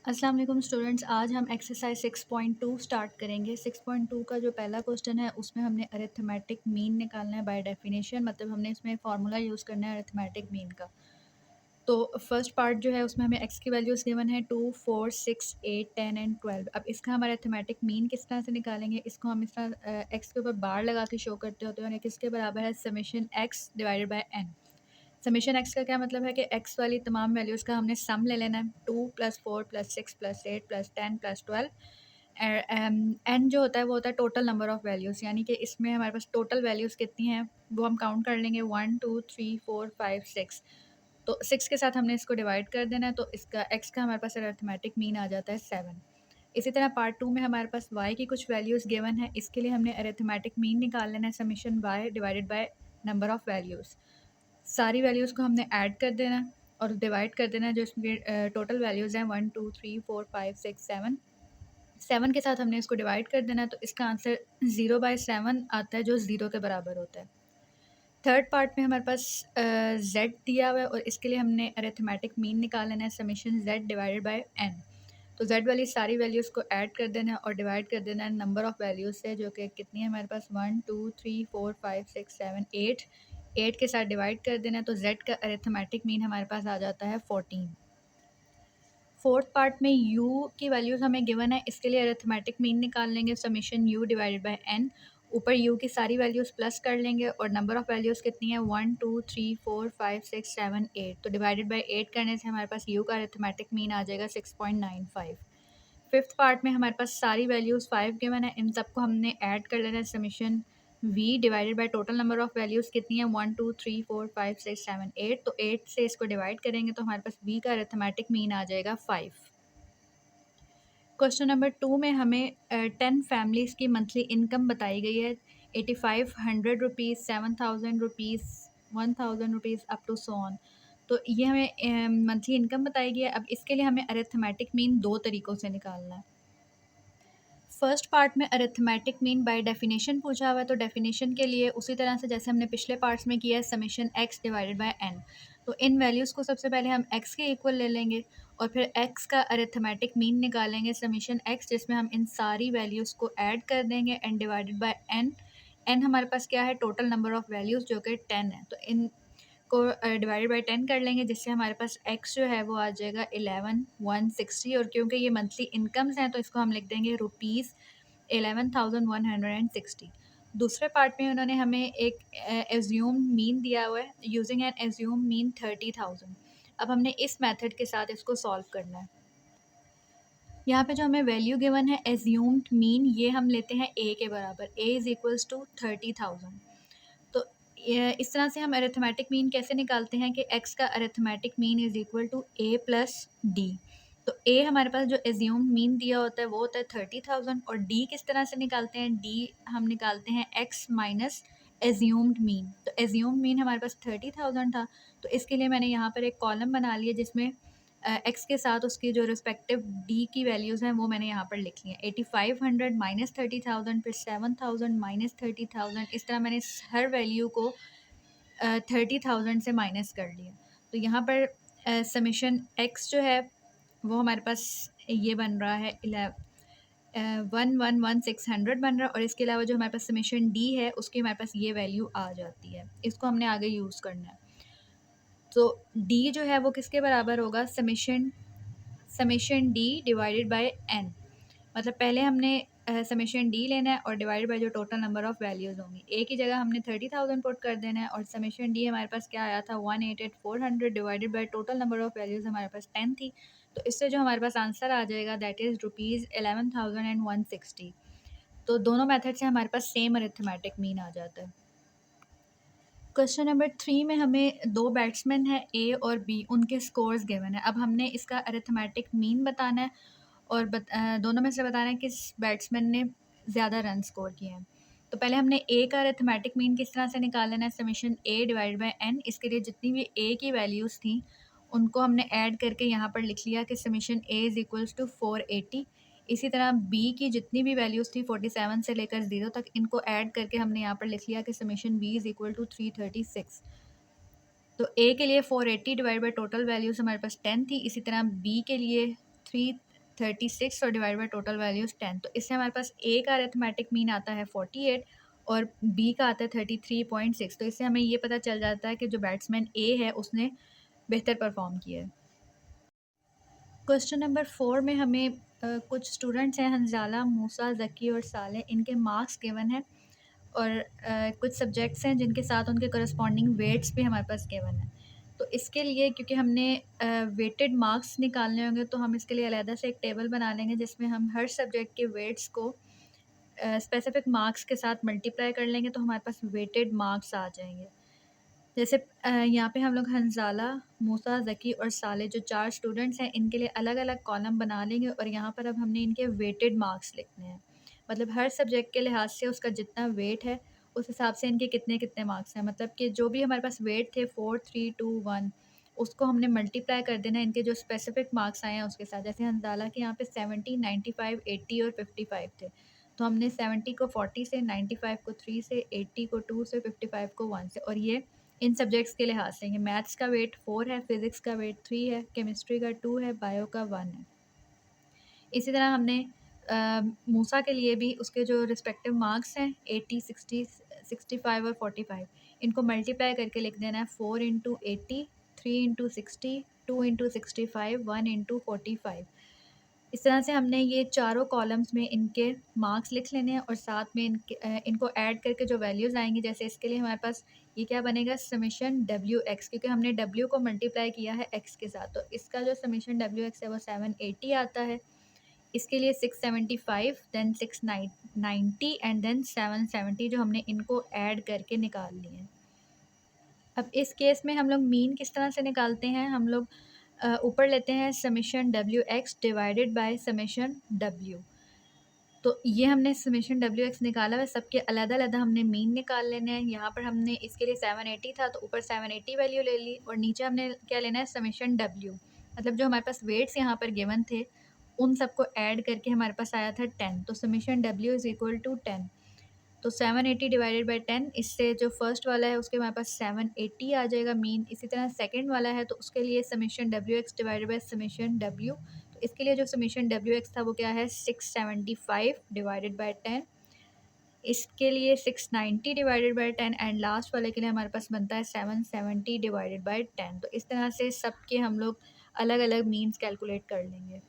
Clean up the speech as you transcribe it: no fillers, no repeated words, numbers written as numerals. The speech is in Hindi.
अस्सलाम वालेकुम स्टूडेंट्स। आज हम एक्सरसाइज 6.2 स्टार्ट करेंगे। 6.2 का जो पहला क्वेश्चन है उसमें हमने अरिथमेटिक मीन निकालना है बाय डेफिनेशन, मतलब हमने इसमें फार्मूला यूज़ करना है अरिथमेटिक मीन का। तो फर्स्ट पार्ट जो है उसमें हमें एक्स की वैल्यूज़ गिवन है 2, 4, 6, 8, 10 एंड 12। अब इसका हमारा अरिथमेटिक मीन किस तरह से निकालेंगे, इसको हम इस तरह एक्स के ऊपर बार लगा के शो करते होते हैं और ये किसके बराबर है, summation X divided by N. Summation X का क्या मतलब है कि एक्स वाली तमाम वैल्यूज़ का हमने सम ले लेना है, 2 + 4 + 6 + 8 + 10 + 12। एन जो होता है वो होता है टोटल नंबर ऑफ़ वैल्यूज़, यानी कि इसमें हमारे पास टोटल वैल्यूज़ कितनी हैं वो हम काउंट कर लेंगे, 1 2 3 4 5 6। तो 6 के साथ हमने इसको डिवाइड कर देना है, तो इसका एक्स का हमारे पास अरिथमेटिक मीन आ जाता है 7। इसी तरह पार्ट 2 में हमारे पास वाई की कुछ वैल्यूज़ गिवन है, इसके लिए हमने अरिथमेटिक मीन निकाल लेना है, summation Y divided by number of values. सारी वैल्यूज़ को हमने ऐड कर देना है और डिवाइड कर देना है, जो इसमें टोटल वैल्यूज़ हैं 1 2 3 4 5 6 7। 7 के साथ हमने इसको डिवाइड कर देना है, तो इसका आंसर 0/7 आता है, जो 0 के बराबर होता है। थर्ड पार्ट में हमारे पास जेड दिया हुआ है और इसके लिए हमने अरिथमेटिक मीन निकाल लेना है, summation Z divided by N. तो जेड वाली सारी वैल्यूज़ को ऐड कर देना है और डिवाइड कर देना है नंबर ऑफ़ वैल्यूज़ से, जो कि कितनी है हमारे पास 1 2 3 4 5 6 7 8। 8 के साथ डिवाइड कर देना है, तो जेड का अरिथमेटिक मीन हमारे पास आ जाता है 14। फोर्थ पार्ट में यू की वैल्यूज़ हमें गिवन है, इसके लिए अरिथमेटिक मीन निकाल लेंगे, summation U divided by N. ऊपर यू की सारी वैल्यूज़ प्लस कर लेंगे और नंबर ऑफ़ वैल्यूज़ कितनी है 1 2 3 4 5 6 7 8। तो डिवाइडेड बाय 8 करने से हमारे पास यू का अरिथमेटिक मीन आ जाएगा 6.95। फिफ्थ पार्ट में हमारे पास सारी वैल्यूज़ 5 गिवन है, इन सबको हमने ऐड कर लेना है, summation v divided by total number of values कितनी है 1 2 3 4 5 6 7 8। तो 8 से इसको डिवाइड करेंगे तो हमारे पास v का अरिथमेटिक मीन आ जाएगा 5। क्वेश्चन नंबर 2 में हमें 10 फैमिलीज़ की मंथली इनकम बताई गई है, 8500 rupees, 7000 rupees, 1000 rupees up to so on. तो ये हमें मंथली इनकम बताई गई है। अब इसके लिए हमें अरिथमेटिक मीन दो तरीक़ों से निकालना है। फर्स्ट पार्ट में अरिथमेटिक मीन बाय डेफिनेशन पूछा हुआ है, तो डेफिनेशन के लिए उसी तरह से जैसे हमने पिछले पार्ट्स में किया है, summation X divided by N. तो इन वैल्यूज़ को सबसे पहले हम एक्स के इक्वल ले लेंगे और फिर एक्स का अरिथमेटिक मीन निकालेंगे, समेशन एक्स, जिसमें हम इन सारी वैल्यूज़ को ऐड कर देंगे and divided by n. N हमारे पास क्या है, टोटल नंबर ऑफ़ वैल्यूज़, जो कि 10 है। तो इन को डिवाइड बाय 10 कर लेंगे, जिससे हमारे पास एक्स जो है वो आ जाएगा 11,160। और क्योंकि ये मंथली इनकम्स हैं तो इसको हम लिख देंगे रुपीज़ 11,160। दूसरे पार्ट में उन्होंने हमें एक एज्यूम मीन दिया हुआ है, यूजिंग एन एज्यूम मीन 30,000। अब हमने इस मेथड के साथ इसको सॉल्व करना है। यहाँ पे जो हमें वैल्यू गिवन है एज्यूम्ड मीन, ये हम लेते हैं ए के बराबर, ए इज़ इक्वल्स टू 30,000। तो इस तरह से हम अरिथमेटिक मीन कैसे निकालते हैं कि एक्स का arithmetic mean is equal to a plus d. तो ए हमारे पास जो एज्यूम मीन दिया होता है वो होता है 30,000, और डी किस तरह से निकालते हैं, डी हम निकालते हैं एक्स माइनस एज्यूम्ड मीन। तो एज्यूम्ड मीन हमारे पास 30,000 था, तो इसके लिए मैंने यहाँ पर एक कॉलम बना लिया जिसमें एक्स के साथ उसकी जो रिस्पेक्टिव डी की वैल्यूज़ हैं वो मैंने यहाँ पर लिख ली हैं, 8500 माइनस 30,000, फिर 7000 माइनस 30,000। इस तरह मैंने हर वैल्यू को 30,000 से माइनस कर लिया। तो यहाँ पर समेशन एक्स जो है वो हमारे पास ये बन रहा है 1,11600 बन रहा है, और इसके अलावा जो हमारे पास समेशन डी है उसकी हमारे पास ये वैल्यू आ जाती है। इसको हमने आगे यूज़ करना है। तो डी जो है वो किसके बराबर होगा, summation d divided by n. मतलब पहले हमने समेशन डी लेना है और डिवाइडेड बाय जो टोटल नंबर ऑफ़ वैल्यूज़ होंगी। ए की जगह हमने 30,000 पुट कर देना है और समेशन डी हमारे पास क्या आया था 188,400 divided by total number of values हमारे पास 10 थी। तो इससे जो हमारे पास आंसर आ जाएगा दैट इज़ रुपीज़ 11,160। तो दोनों मेथड से हमारे पास सेम अरिथमेटिक मीन आ जाता है। क्वेश्चन नंबर 3 में हमें दो बैट्समैन हैं ए और बी, उनके स्कोर्स गिवन है। अब हमने इसका अरिथमेटिक मीन बताना है और दोनों में से बताना है किस बैट्समैन ने ज़्यादा रन स्कोर किए हैं। तो पहले हमने ए का अरिथमेटिक मीन किस तरह से निकाल लेना है, summation a divide by n. इसके लिए जितनी भी ए की वैल्यूज़ थी उनको हमने ऐड करके यहाँ पर लिख लिया कि summation a is equals to 480। इसी तरह बी की जितनी भी वैल्यूज़ थी 47 से लेकर 0 तक, इनको ऐड करके हमने यहाँ पर लिख लिया कि summation b is equal to 336। तो ए के लिए 480 डिवाइड बाय टोटल वैल्यूज़ हमारे पास 10 थी। इसी तरह बी के लिए 36 और डिवाइड बाय टोटल वैल्यूज़ 10। तो इससे हमारे पास ए का अरिथमेटिक मीन आता है 48 और बी का आता है 33.6। तो इससे हमें ये पता चल जाता है कि जो बैट्समैन ए है उसने बेहतर परफॉर्म किया है। क्वेश्चन नंबर 4 में हमें कुछ स्टूडेंट्स हैं, हंजाला, मूसा, ज़की और साले, इनके मार्क्स गिवन है और कुछ सब्जेक्ट्स हैं जिनके साथ उनके करस्पॉन्डिंग वेट्स भी हमारे पास गिवन है। तो इसके लिए क्योंकि हमने वेटेड मार्क्स निकालने होंगे तो हम इसके लिए अलहदा से एक टेबल बना लेंगे जिसमें हम हर सब्जेक्ट के वेट्स को स्पेसिफिक मार्क्स के साथ मल्टीप्लाई कर लेंगे तो हमारे पास वेटेड मार्क्स आ जाएंगे। जैसे यहाँ पे हम लोग हंजाला, मूसा, ज़की और साले जो 4 स्टूडेंट्स हैं इनके लिए अलग-अलग कॉलम बना लेंगे और यहाँ पर अब हमने इनके वेटेड मार्क्स लिखने हैं। मतलब हर सब्जेक्ट के लिहाज से उसका जितना वेट है उस हिसाब से इनके कितने-कितने मार्क्स हैं। मतलब कि जो भी हमारे पास वेट थे 4, 3, 2, 1 उसको हमने मल्टीप्लाई कर देना है इनके जो स्पेसिफिक मार्क्स आए हैं उसके साथ। जैसे हंजाला के यहाँ पे 70, 95, 80 और 55 थे। तो हमने 70 को 40 से, 95 को 3 से, 80 को 2 से, 55 को 1 से और ये इन सब्जेक्ट्स के लिहाज से। ये मैथ्स का वेट 4 है, फिज़िक्स का वेट 3 है, केमिस्ट्री का 2 है, बायो का 1 है। इसी तरह हमने मूसा के लिए भी उसके जो रिस्पेक्टिव मार्क्स हैं 80, 60, 65 और 45 इनको मल्टीप्लाई करके लिख देना है 4 इंटू 80, 3 इंटू 60, 2 इंटू 65, 1 इंटू 45। इस तरह से हमने ये चारों कॉलम्स में इनके मार्क्स लिख लेने हैं और साथ में इनको ऐड करके जो वैल्यूज़ आएंगी, जैसे इसके लिए हमारे पास ये क्या बनेगा, समेशन डब्ल्यू एक्स, क्योंकि हमने डब्ल्यू को मल्टीप्लाई किया है एक्स के साथ। तो इसका जो समेशन डब्ल्यू एक्स है वो 780 आता है। इसके लिए 675, देन 690 एंड देन 770 जो हमने इनको ऐड करके निकाल लिए हैं। अब इस केस में हम लोग मीन किस तरह से निकालते हैं, हम लोग ऊपर लेते हैं summation W x divided by summation W. तो ये हमने समेशन डब्ल्यू एक्स निकाला है, सबके अलग-अलग हमने मीन निकाल लेने हैं। यहाँ पर हमने इसके लिए 780 था तो ऊपर 780 वैल्यू ले ली और नीचे हमने क्या लेना है, समेशन डब्ल्यू। मतलब जो हमारे पास वेट्स यहाँ पर गिवन थे उन सबको ऐड करके हमारे पास आया था 10। तो समेशन डब्ल्यू इज़ इक्वल टू 10। तो 780 डिवाइडेड बाय 10, इससे जो फर्स्ट वाला है उसके हमारे पास 780 आ जाएगा मीन। इसी तरह सेकंड वाला है तो उसके लिए summation W x divided by summation W. तो इसके लिए जो समेशन डब्ल्यू एक्स था वो क्या है, 675 डिवाइडेड बाय 10। इसके लिए 690 डिवाइडेड बाय 10 एंड लास्ट वाले के लिए हमारे पास बनता है 770 डिवाइडेड बाय 10। तो इस तरह से सबके हम लोग अलग अलग मीन्स कैलकुलेट कर लेंगे।